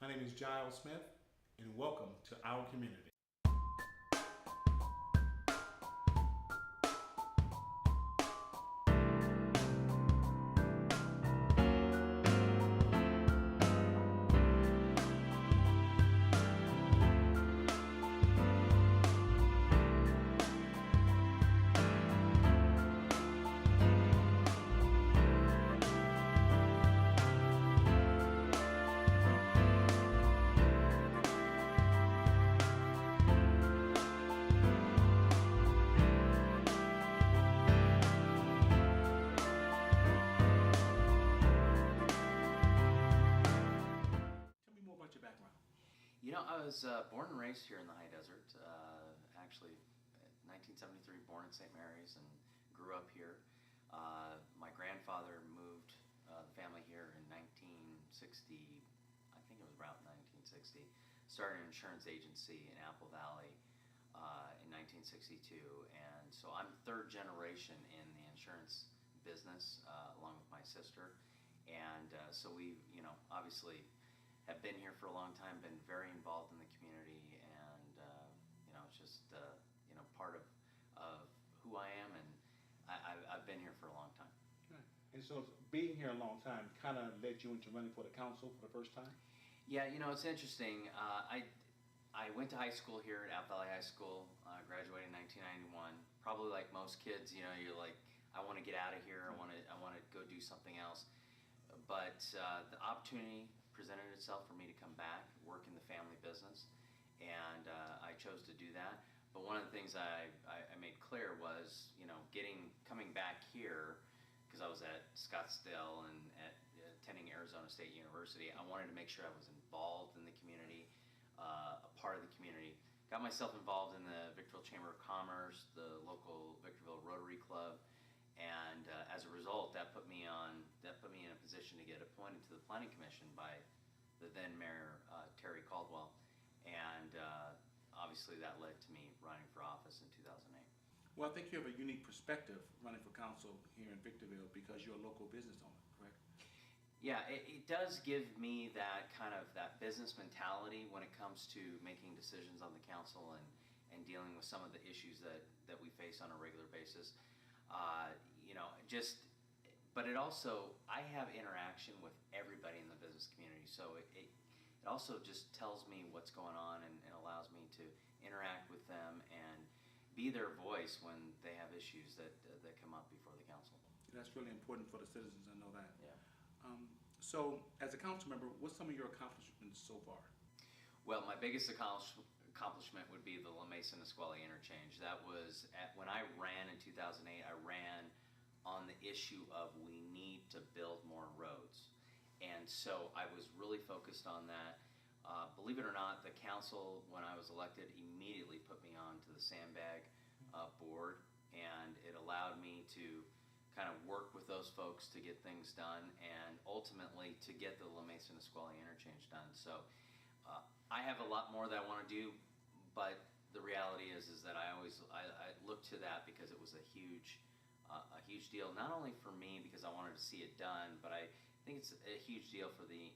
My name is Jiles Smith, and welcome to Our Community. Tell me more about your background. You know, I was born and raised here in the high desert. Actually, 1973, born in St. Mary's and grew up here. My grandfather moved the family here in 1960, I think it was around 1960. Started an insurance agency in Apple Valley in 1962. And so I'm third generation in the insurance business along with my sister. And so we, obviously have been here for a long time, been very involved in the community, and it's just part of who I am, and I've been here for a long time. Right. And so being here a long time kind of led you into running for the council for the first time? Yeah, it's interesting. I went to high school here at Apple Valley High School, graduated in 1991. Probably like most kids, you're like, I want to get out of here, I want to go do something else. But the opportunity presented itself for me to come back, work in the family business, and I chose to do that. But one of the things I made clear was, coming back here, because I was at Scottsdale and attending Arizona State University, I wanted to make sure I was involved in the community, a part of the community. Got myself involved in the Victorville Chamber of Commerce, the local Victorville Rotary Club, and as a result, that put me in a position to get appointed to the Planning Commission by the then Mayor Terry Caldwell, and obviously that led to me running for office in 2008. Well, I think you have a unique perspective running for council here in Victorville because you're a local business owner, correct? Yeah, it does give me that kind of that business mentality when it comes to making decisions on the council and dealing with some of the issues that we face on a regular basis. But it also, I have interaction with everybody in the business community, so it also just tells me what's going on and allows me to interact with them and be their voice when they have issues that come up before the council. That's really important for the citizens, I know that. Yeah. So, as a council member, what's some of your accomplishments so far? Well, my biggest accomplishment would be the La Mesa-Nisqually interchange. That was when I ran in 2008. I ran on the issue of we need to build more roads, and so I was really focused on that. Believe it or not, the council, when I was elected, immediately put me on to the sandbag board, and it allowed me to kind of work with those folks to get things done and ultimately to get the La Mesa-Nisqually interchange done. So I have a lot more that I want to do, but the reality is that I look to that because it was a huge deal, not only for me because I wanted to see it done, but I think it's a huge deal for the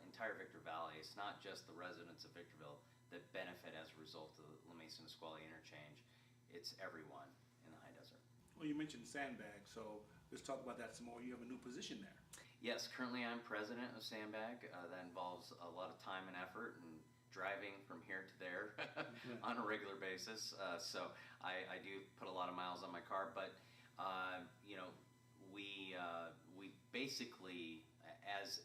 entire Victor Valley. It's not just the residents of Victorville that benefit as a result of the La Mesa-Nisqually interchange. It's everyone in the high desert. Well, you mentioned Sandbag, so let's talk about that some more. You have a new position there. Yes, currently I'm president of Sandbag. That involves a lot of time and effort and driving from here to there on a regular basis. So I do put a lot of miles on my car, but we basically, as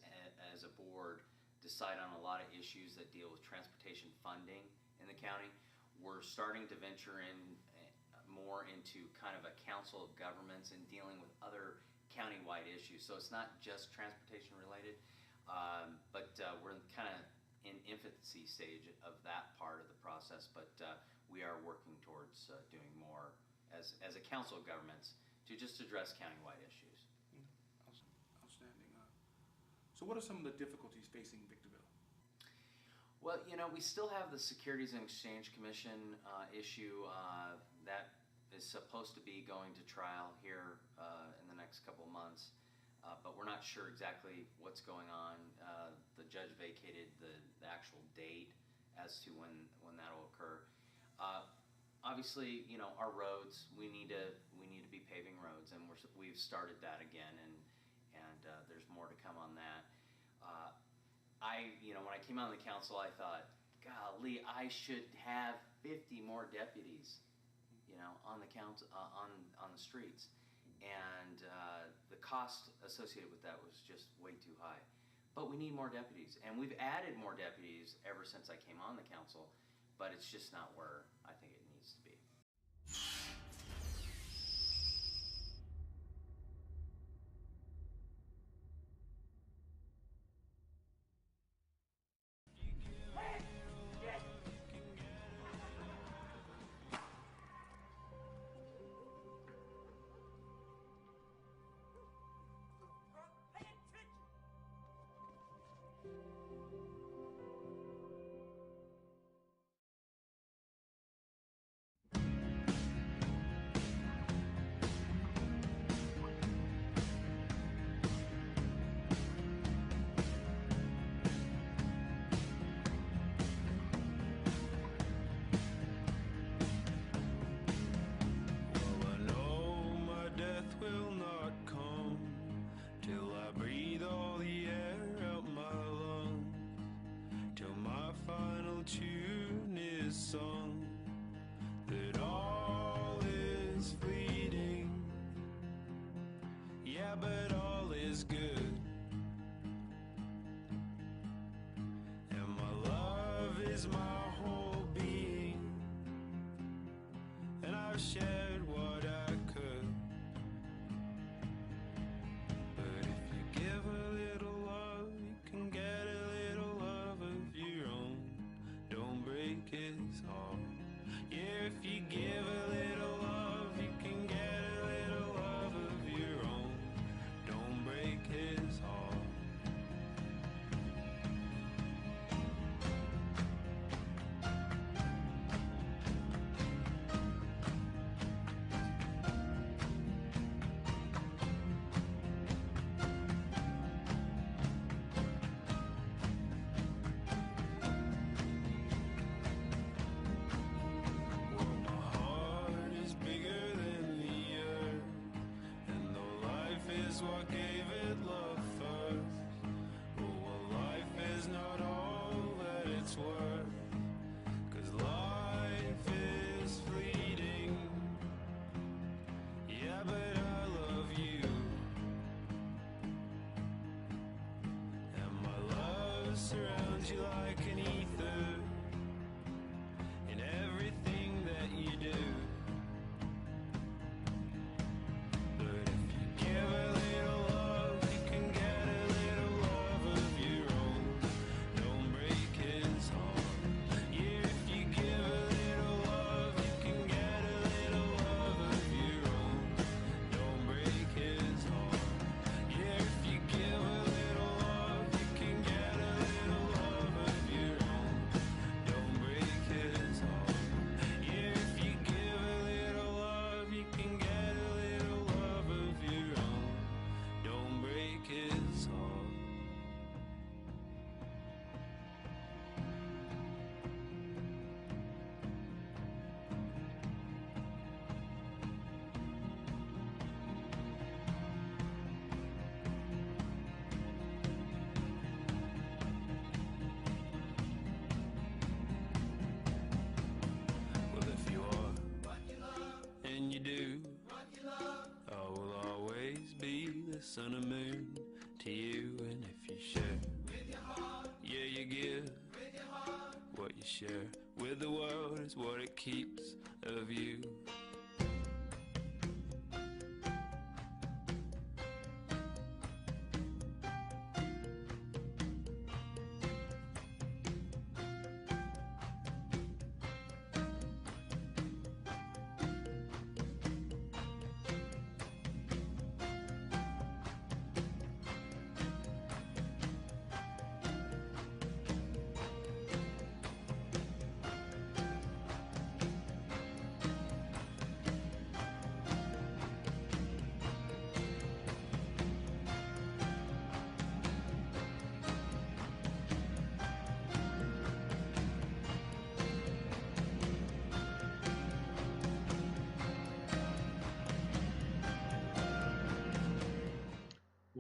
a board, decide on a lot of issues that deal with transportation funding in the county. We're starting to venture in more into kind of a council of governments and dealing with other county-wide issues. So it's not just transportation related, but we're kind of in infancy stage of that part of the process, but we are working towards doing more as a council of governments to just address county-wide issues. Outstanding. So what are some of the difficulties facing Victorville? Well, we still have the Securities and Exchange Commission issue that is supposed to be going to trial here in the next couple months. but we're not sure exactly what's going on. The judge vacated the actual date as to when that'll occur. Obviously, our roads, we need to be paving roads, and we've started that again, and there's more to come on that. When I came on the council, I thought, golly, I should have 50 more deputies, on the council, on the streets, and the cost associated with that was just way too high. But we need more deputies, and we've added more deputies ever since I came on the council, but it's just not where I think it needs to be. Tune is sung, that all is fleeting, yeah, but all is good, and my love is my whole being, and I've shared what I could, but if you give a little love, you can get a little love of your own. Don't break his heart. Yeah, if you give a little love, you can get a little love of your own. Don't break his heart. What gave it love first? Oh, well, life is not all that it's worth, 'cause life is fleeting, yeah, but I love you, and my love surrounds you like an ether in everything that you do. Sun and moon to you, and if you share with your heart, yeah, you give with your heart. What you share with the world is what it keeps of you.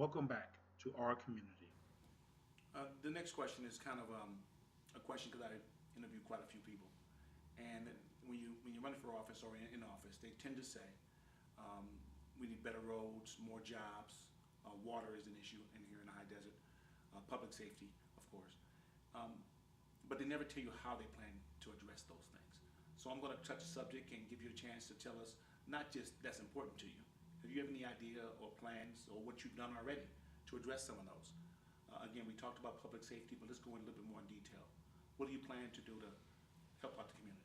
Welcome back to Our Community. The next question is kind of a question because I interviewed quite a few people, and when you're running for office or in office, they tend to say we need better roads, more jobs, water is an issue in here in the high desert, public safety, of course, but they never tell you how they plan to address those things. So I'm going to touch the subject and give you a chance to tell us not just that's important to you. If you have any idea or plans or what you've done already to address some of those. Again, we talked about public safety, but let's go in a little bit more in detail. What do you plan to do to help out the community?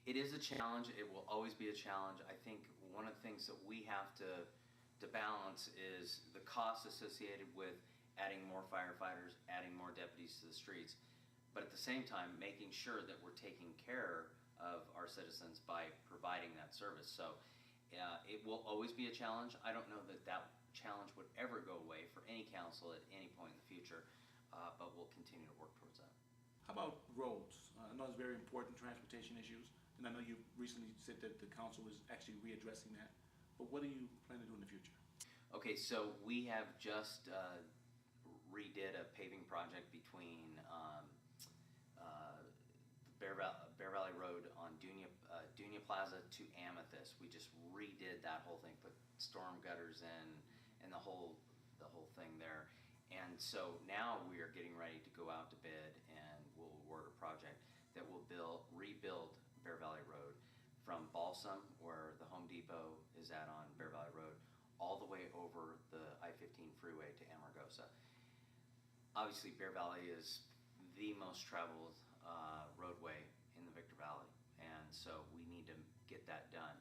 It is a challenge. It will always be a challenge. I think one of the things that we have to balance is the costs associated with adding more firefighters, adding more deputies to the streets, but at the same time making sure that we're taking care of our citizens by providing that service. So it will always be a challenge. I don't know that that challenge would ever go away for any council at any point in the future, but we'll continue to work towards that. How about roads? I know it's very important, transportation issues, and I know you recently said that the council was actually readdressing that, but what do you plan to do in the future? Okay, so we have just redid a paving project between Bear Valley Road on Dunia Plaza to Amethyst. We just redid that whole thing, put storm gutters in, and the whole thing there. And so now we are getting ready to go out to bid, and we'll award a project that will rebuild Bear Valley Road from Balsam, where the Home Depot is at on Bear Valley Road, all the way over the I-15 freeway to Amargosa. Obviously, Bear Valley is the most traveled roadway in the Victor Valley, and so we need to get that done.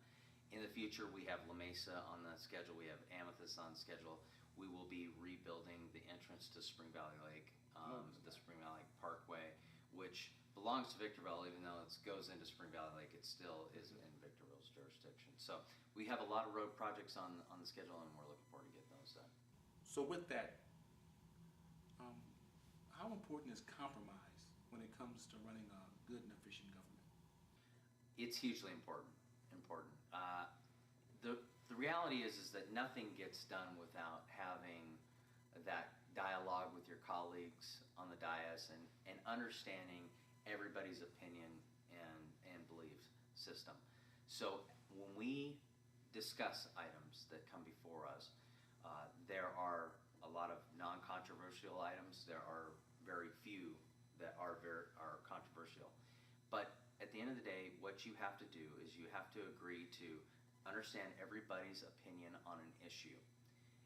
In the future, we have La Mesa on the schedule, we have Amethyst on schedule. We will be rebuilding the entrance to Spring Valley Lake, the Spring Valley Parkway, which belongs to Victorville, even though it goes into Spring Valley Lake, it still is in Victorville's jurisdiction. So we have a lot of road projects on the schedule, and we're looking forward to getting those done. So with that, how important is compromise when it comes to running a good and efficient government? It's hugely important. The reality is that nothing gets done without having that dialogue with your colleagues on the dais and understanding everybody's opinion and belief system. So when we discuss items that come before us, there are a lot of non-controversial items. There are very few that are controversial. But at the end of the day, what you have to do is you have to agree to understand everybody's opinion on an issue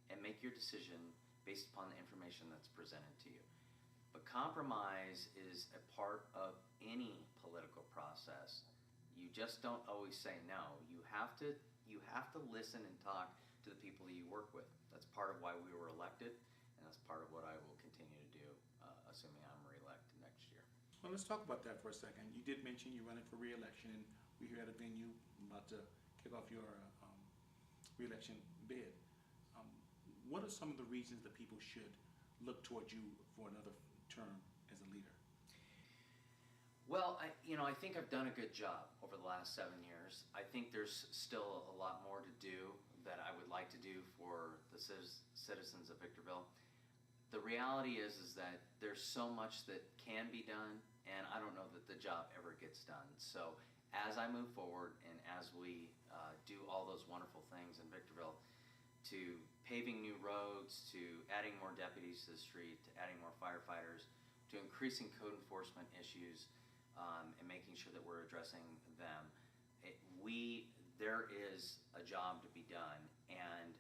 and make your decision based upon the information that's presented to you. But compromise is a part of any political process. You just don't always say no. You have to listen and talk to the people that you work with. That's part of why we were elected, and that's part of what I will continue to do, assuming I'm re-elected next year. Well, let's talk about that for a second. You did mention you're running for re-election, and we're here at a venue about to kick off your re-election bid. What are some of the reasons that people should look toward you for another term as a leader? Well, I think I've done a good job over the last 7 years. I think there's still a lot more to do that I would like to do for the citizens of Victorville. The reality is that there's so much that can be done, and I don't know that the job ever gets done. So as I move forward and as we do all those wonderful things in Victorville, to paving new roads, to adding more deputies to the street, to adding more firefighters, to increasing code enforcement issues, and making sure that we're addressing them, there is a job to be done. And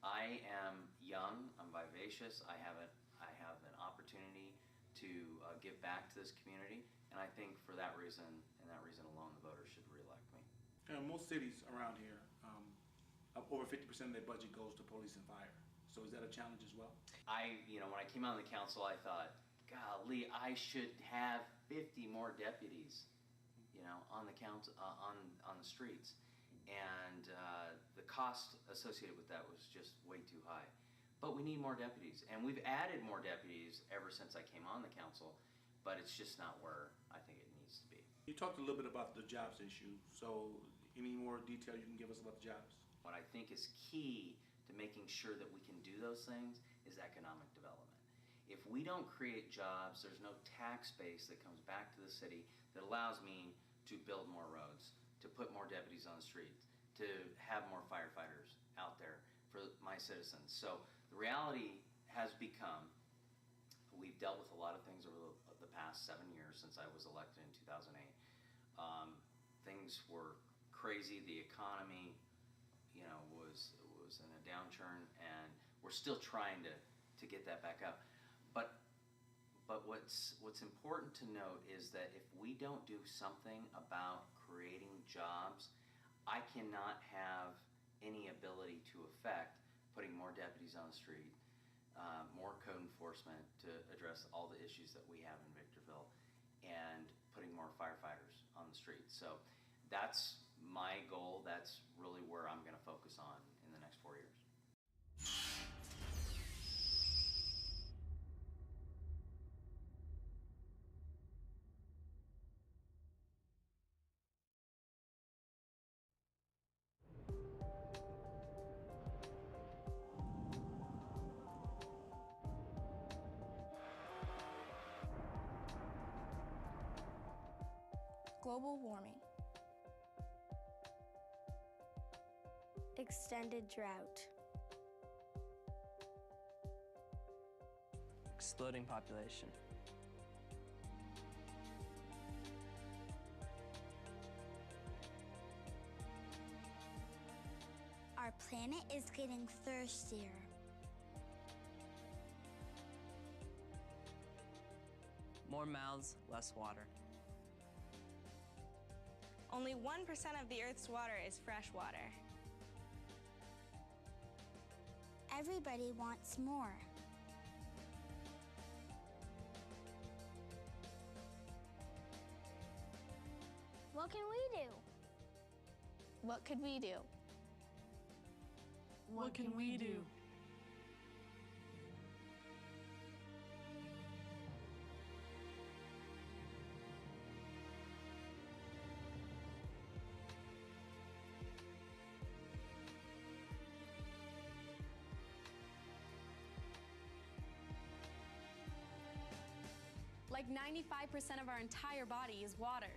I am young, I'm vivacious, I have an opportunity to give back to this community, and I think for that reason, and that reason alone, the voters should re-elect me. Most cities around here, over 50% of their budget goes to police and fire. So is that a challenge as well? When I came on the council, I thought, golly, I should have 50 more deputies, on the council, on the streets. And the cost associated with that was just way too high. But we need more deputies, and we've added more deputies ever since I came on the council, but it's just not where I think it needs to be. You talked a little bit about the jobs issue, so any more detail you can give us about the jobs? What I think is key to making sure that we can do those things is economic development. If we don't create jobs, there's no tax base that comes back to the city that allows me to build more roads, to put more deputies on the streets, to have more firefighters out there for my citizens. So the reality has become, we've dealt with a lot of things over the past 7 years since I was elected in 2008. Things were crazy. The economy, was in a downturn, and we're still trying to get that back up. But what's important to note is that if we don't do something about creating jobs, I cannot have any ability to affect putting more deputies on the street, more code enforcement to address all the issues that we have in Victorville, and putting more firefighters on the street. So that's my goal. That's really where I'm going to focus on in the next 4 years. Global warming. Extended drought. Exploding population. Our planet is getting thirstier. More mouths, less water. Only 1% of the Earth's water is fresh water. Everybody wants more. What can we do? What could we do? What can we do? Like 95% of our entire body is water.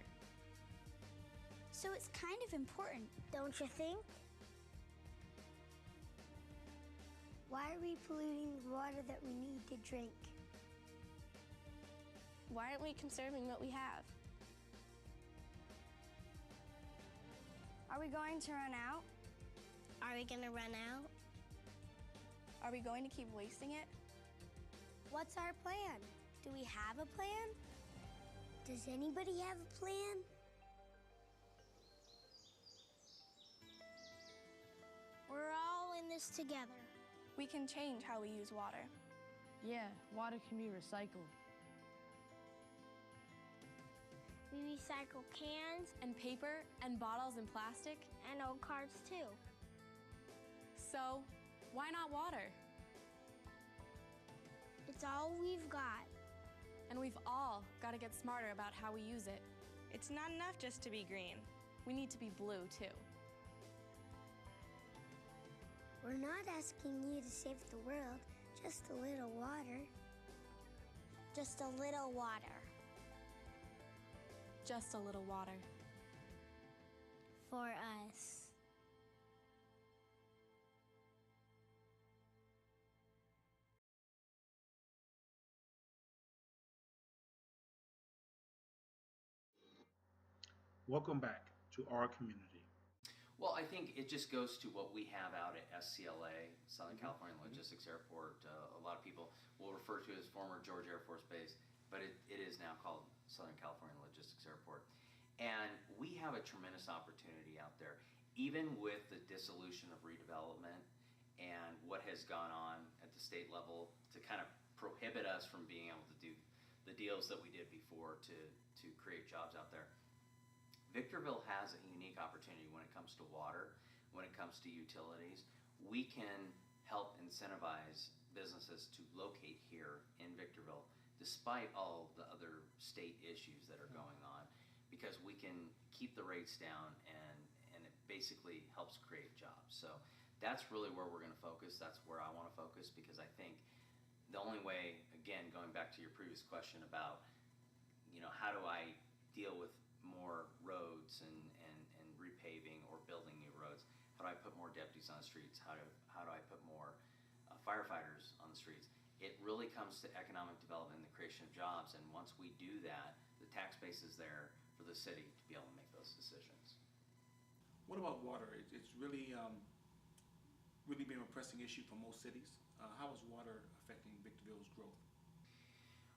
So it's kind of important, don't you think? Why are we polluting the water that we need to drink? Why aren't we conserving what we have? Are we going to run out? Are we gonna run out? Are we going to keep wasting it? What's our plan? Do we have a plan? Does anybody have a plan? We're all in this together. We can change how we use water. Yeah, water can be recycled. We recycle cans And paper and bottles and plastic. and old cards too. So, why not water? It's all we've got. And we've all got to get smarter about how we use it. It's not enough just to be green. We need to be blue, too. We're not asking you to save the world, just a little water. Just a little water. Just a little water. For us. Welcome back to Our Community. Well, I think it just goes to what we have out at SCLA, Southern California Logistics Airport. A lot of people will refer to it as former George Air Force Base, but it is now called Southern California Logistics Airport. And we have a tremendous opportunity out there, even with the dissolution of redevelopment and what has gone on at the state level to kind of prohibit us from being able to do the deals that we did before to create jobs out there. Victorville has a unique opportunity when it comes to water, when it comes to utilities. We can help incentivize businesses to locate here in Victorville, despite all the other state issues that are going on, because we can keep the rates down and it basically helps create jobs. So that's really where we're going to focus. That's where I want to focus, because I think the only way, again, going back to your previous question about, how do I deal with more roads and repaving or building new roads? How do I put more deputies on the streets? How do I put more firefighters on the streets? It really comes to economic development and the creation of jobs, and once we do that, the tax base is there for the city to be able to make those decisions. What about water? It's really really been a pressing issue for most cities. How is water affecting Victorville's growth?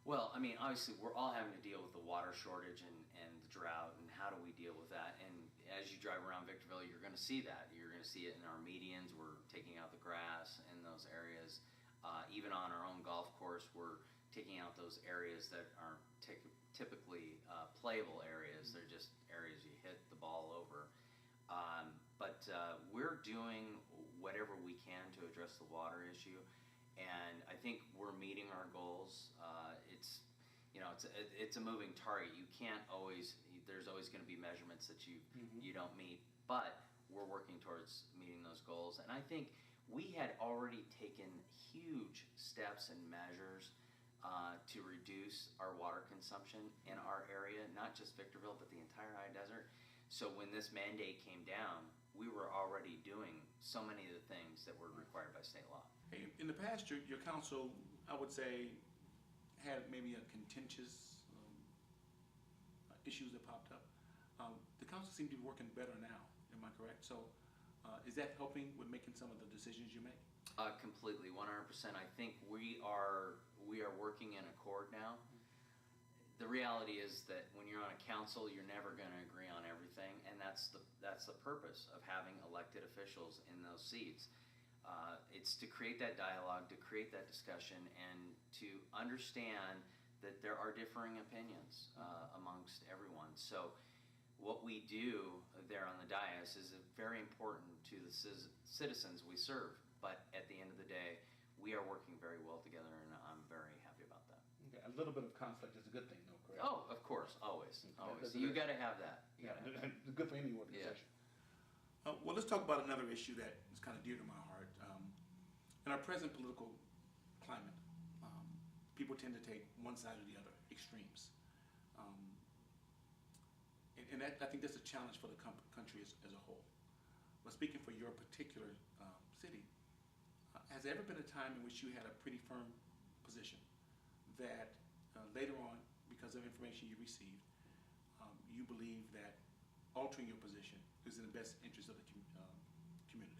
Well, I mean, obviously, we're all having to deal with the water shortage and the drought, and how do we deal with that? And as you drive around Victorville, you're going to see that. You're going to see it in our medians. We're taking out the grass in those areas. Even on our own golf course, we're taking out those areas that aren't typically playable areas. They're just areas you hit the ball over. But we're doing whatever we can to address the water issue, and I think we're meeting our goals. It's a moving target. You can't always. There's always going to be measurements that you don't meet, but we're working towards meeting those goals. And I think we had already taken huge steps and measures to reduce our water consumption in our area, not just Victorville, but the entire high desert. So when this mandate came down, we were already doing so many of the things that were required by state law. Hey, in the past, your council, I would say, had maybe a contentious issues that popped up. The council seems to be working better now. Am I correct? So, is that helping with making some of the decisions you make? Completely, 100%. I think we are working in accord now. The reality is that when you're on a council, you're never going to agree on everything, and that's the purpose of having elected officials in those seats. It's to create that dialogue, to create that discussion, and to understand that there are differing opinions amongst everyone. So what we do there on the dais is very important to the citizens we serve, but at the end of the day, we are working very well together, and I'm very happy about that. Okay. A little bit of conflict is a good thing, though, correct? Oh, of course, always. That's You got to have that. It's good for any organization. Yeah. Well, let's talk about another issue that is kind of dear to my heart. In our present political climate, people tend to take one side or the other, extremes. And I think that's a challenge for the country as a whole. But speaking for your particular city, has there ever been a time in which you had a pretty firm position that later on, because of information you received, you believe that altering your position is in the best interest of the community?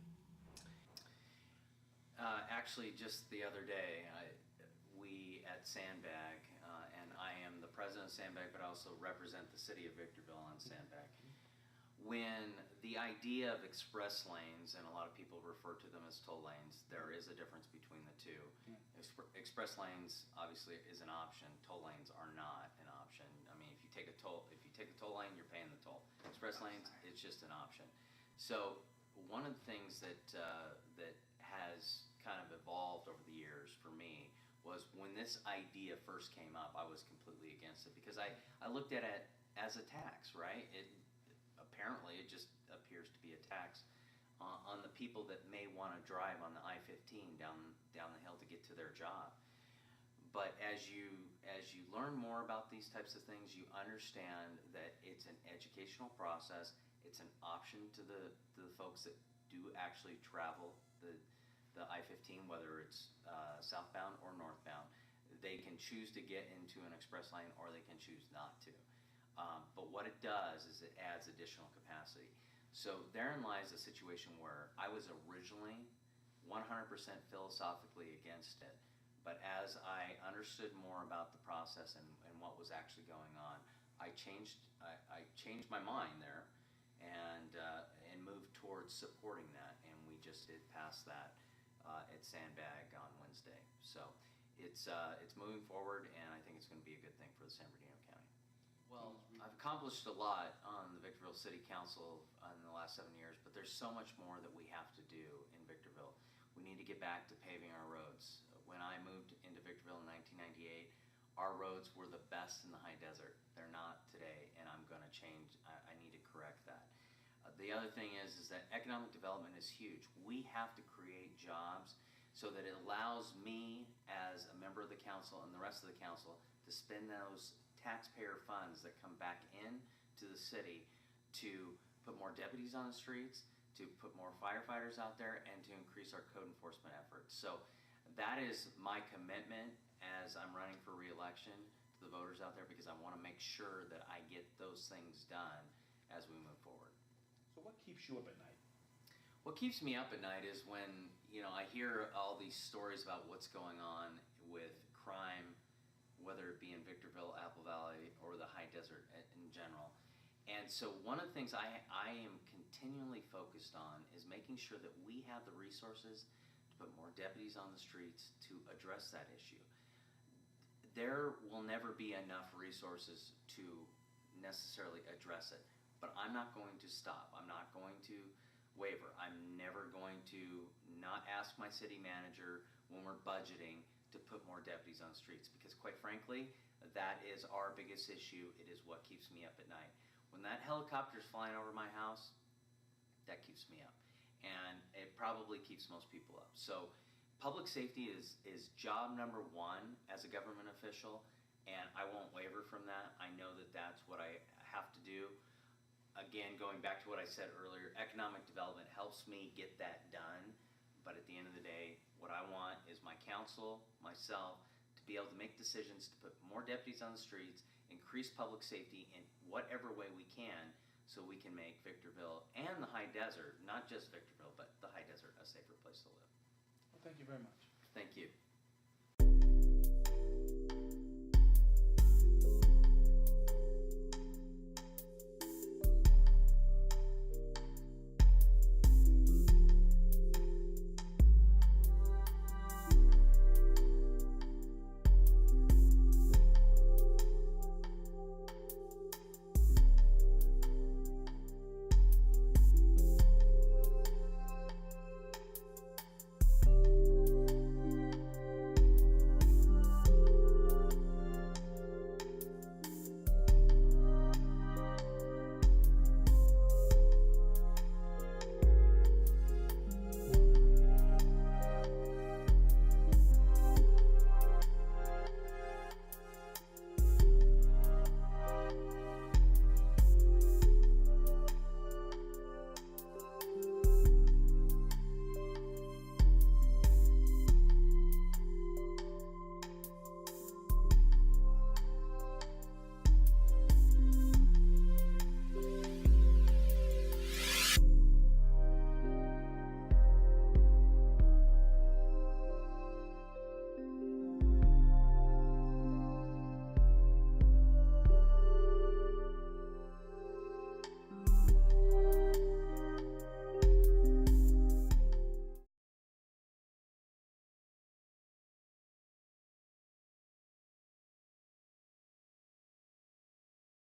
Actually, just the other day, we at Sandbag, and I am the president of Sandbag, but I also represent the city of Victorville on Sandbag. When the idea of express lanes, and a lot of people refer to them as toll lanes, there is a difference between the two. Express lanes obviously is an option. Toll lanes are not an option. I mean, if you take a toll lane, you're paying the toll. Express lanes, it's just an option. So one of the things that has kind of evolved over the years for me was when this idea first came up, I was completely against it because I looked at it as a tax, right? Apparently it just appears to be a tax on the people that may want to drive on the I-15 down the hill to get to their job. But as you learn more about these types of things, you understand that it's an educational process. It's an option to the folks that do actually travel the I-15, whether it's southbound or northbound. They can choose to get into an express lane or they can choose not to. But what it does is it adds additional capacity. So therein lies a situation where I was originally 100% philosophically against it. But as I understood more about the process and what was actually going on, I changed my mind there and moved towards supporting that. And we just did pass that at Sandbag on Wednesday. So it's moving forward, and I think it's going to be a good thing for the San Bernardino County. Well, I've accomplished a lot on the Victorville City Council in the last 7 years, but there's so much more that we have to do in Victorville. We need to get back to paving our roads. When I moved into Victorville in 1998, our roads were the best in the high desert. They're not today, and I'm going to change. I need to correct that. The other thing is that economic development is huge. We have to create jobs so that it allows me as a member of the council and the rest of the council to spend those taxpayer funds that come back in to the city to put more deputies on the streets, to put more firefighters out there, and to increase our code enforcement efforts. So that is my commitment as I'm running for re-election to the voters out there, because I want to make sure that I get those things done as we move forward. So what keeps you up at night? What keeps me up at night is when, I hear all these stories about what's going on with crime, whether it be in Victorville, Apple Valley, or the high desert in general. And so one of the things I am continually focused on is making sure that we have the resources to put more deputies on the streets to address that issue. There will never be enough resources to necessarily address it, but I'm not going to stop. I'm not going to waver. I'm never going to not ask my city manager when we're budgeting to put more deputies on the streets, because quite frankly, that is our biggest issue. It is what keeps me up at night. When that helicopter's flying over my house, that keeps me up. And it probably keeps most people up. So public safety is job number one as a government official, and I won't waver from that. I know that that's what I have to do. Again, going back to what I said earlier, economic development helps me get that done. But at the end of the day, what I want is my council, myself, to be able to make decisions to put more deputies on the streets, increase public safety in whatever way we can, so we can make Victorville and the high desert, not just Victorville, but the high desert, a safer place to live. Well, thank you very much. Thank you.